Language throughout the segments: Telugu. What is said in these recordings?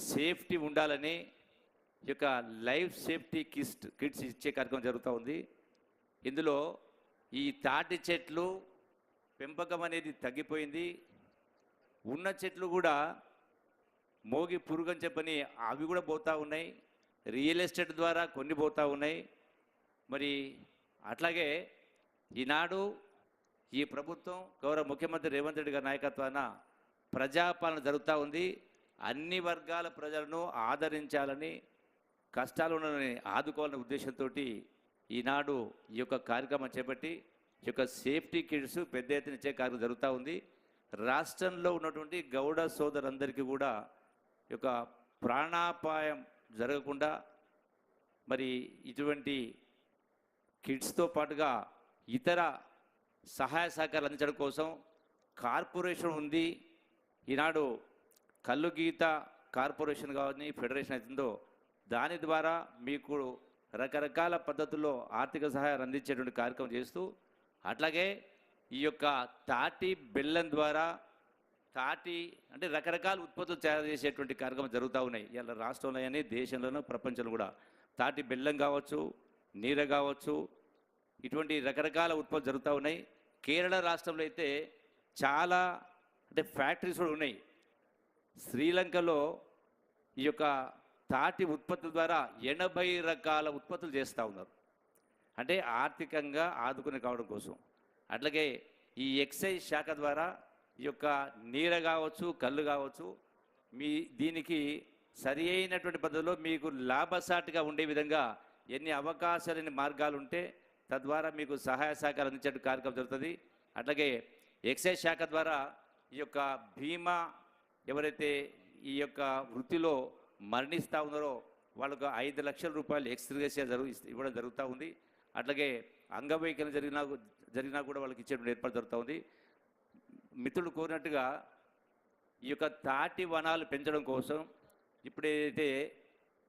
సేఫ్టీ ఉండాలని ఈ యొక్క లైఫ్ సేఫ్టీ కిట్స్ ఇచ్చే కార్యక్రమం జరుగుతూ ఉంది. ఇందులో ఈ తాటి చెట్లు పెంపకం అనేది తగ్గిపోయింది. ఉన్న చెట్లు కూడా మోగి పురుగని చెప్పని అవి కూడా పోతూ ఉన్నాయి. రియల్ ఎస్టేట్ ద్వారా కొన్ని పోతూ ఉన్నాయి. మరి అట్లాగే ఈనాడు ఈ ప్రభుత్వం గౌరవ ముఖ్యమంత్రి రేవంత్ రెడ్డి గారి నాయకత్వాన ప్రజాపాలన జరుగుతూ ఉంది. అన్ని వర్గాల ప్రజలను ఆదరించాలని, కష్టాలు ఉన్నని ఆదుకోవాలనే ఉద్దేశంతో ఈనాడు ఈ యొక్క కార్యక్రమం చేపట్టి ఈ యొక్క సేఫ్టీ కిట్స్ పెద్ద ఎత్తున ఇచ్చే కార్యక్రమం జరుగుతూ ఉంది. రాష్ట్రంలో ఉన్నటువంటి గౌడ సోదరులందరికీ కూడా ఈ యొక్క ప్రాణాపాయం జరగకుండా మరి ఇటువంటి కిట్స్తో పాటుగా ఇతర సహాయ సహకారాలు అందించడం కోసం కార్పొరేషన్ ఉంది. ఈనాడు కల్లు గీత కార్పొరేషన్ కానీ ఫెడరేషన్ అవుతుందో దాని ద్వారా మీకు రకరకాల పద్ధతుల్లో ఆర్థిక సహాయాన్ని అందించేటువంటి కార్యక్రమం చేస్తూ, అట్లాగే ఈ యొక్క తాటి బెల్లం ద్వారా తాటి అంటే రకరకాల ఉత్పత్తులు తయారు చేసేటువంటి కార్యక్రమం జరుగుతూ ఉన్నాయి. ఇలా రాష్ట్రంలో కానీ దేశంలోనూ ప్రపంచంలో కూడా తాటి బెల్లం కావచ్చు, నీర కావచ్చు, ఇటువంటి రకరకాల ఉత్పత్తులు జరుగుతూ ఉన్నాయి. కేరళ రాష్ట్రంలో అయితే చాలా అంటే ఫ్యాక్టరీస్ కూడా ఉన్నాయి. శ్రీలంకలో ఈ యొక్క తాటి ఉత్పత్తుల ద్వారా 80 రకాల ఉత్పత్తులు చేస్తూ ఉన్నారు. అంటే ఆర్థికంగా ఆదుకుని కావడం కోసం. అట్లాగే ఈ ఎక్సైజ్ శాఖ ద్వారా ఈ యొక్క నీర కావచ్చు, కళ్ళు కావచ్చు, దీనికి సరి అయినటువంటి పద్ధతిలో మీకు లాభసాటిగా ఉండే విధంగా ఎన్ని అవకాశాలని మార్గాలు ఉంటే తద్వారా మీకు సహాయ సహకారం అందించే కార్యక్రమం జరుగుతుంది. అట్లాగే ఎక్సైజ్ శాఖ ద్వారా ఈ యొక్క బీమా ఎవరైతే ఈ యొక్క వృత్తిలో మరణిస్తూ ఉన్నారో వాళ్ళకు 5 లక్షల రూపాయలు ఎక్స్గ్రేషియా ఇవ్వడం జరుగుతూ ఉంది. అట్లాగే అంగవైకల్యం జరిగినా కూడా వాళ్ళకి ఇచ్చేటువంటి ఏర్పాటు జరుగుతూ ఉంది. మిత్రులు కోరినట్టుగా ఈ యొక్క తాటి వనాలు పెంచడం కోసం ఇప్పుడైతే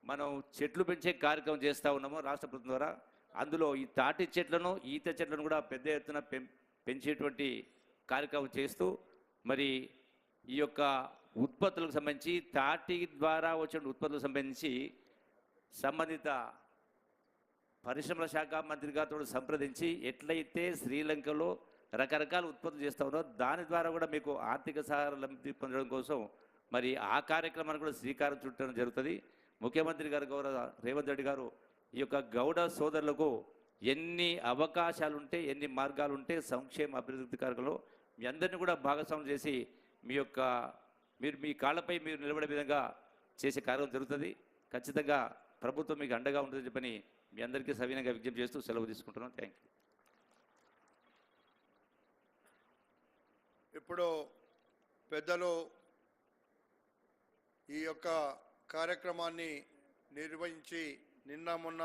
మనం చెట్లు పెంచే కార్యక్రమం చేస్తూ ఉన్నామో రాష్ట్ర ప్రభుత్వం ద్వారా, అందులో ఈ తాటి చెట్లను, ఈత చెట్లను కూడా పెద్ద ఎత్తున పెంచేటువంటి కార్యక్రమం చేస్తూ మరి ఈ యొక్క ఉత్పత్తులకు సంబంధించి తాటి ద్వారా వచ్చిన ఉత్పత్తులకు సంబంధించి సంబంధిత పరిశ్రమల శాఖ మంత్రి గారితో సంప్రదించి ఎట్లయితే శ్రీలంకలో రకరకాల ఉత్పత్తులు చేస్తూ ఉన్నారో దాని ద్వారా కూడా మీకు ఆర్థిక సహాయం లబ్ధి పొందడం కోసం మరి ఆ కార్యక్రమాన్ని కూడా శ్రీకారం చుట్టడం జరుగుతుంది. ముఖ్యమంత్రి గారు గౌరవ రేవంత్ రెడ్డి గారు ఈ యొక్క గౌడ సోదరులకు ఎన్ని అవకాశాలు ఉంటే, ఎన్ని మార్గాలు ఉంటే సంక్షేమ అభివృద్ధి కార్యక్రమంలో మీ అందరినీ కూడా భాగస్వామ్యం చేసి మీరు మీ కాళ్ళపై మీరు నిలబడే విధంగా చేసే కార్యక్రమం జరుగుతుంది. ఖచ్చితంగా ప్రభుత్వం మీకు అండగా ఉంటుందని చెప్పని మీ అందరికీ సవినయంగా విజ్ఞప్తి చేస్తూ సెలవు తీసుకుంటున్నాను. Thank you. ఇప్పుడు పెద్దలు ఈ యొక్క కార్యక్రమాన్ని నిర్వహించి నిన్న మొన్న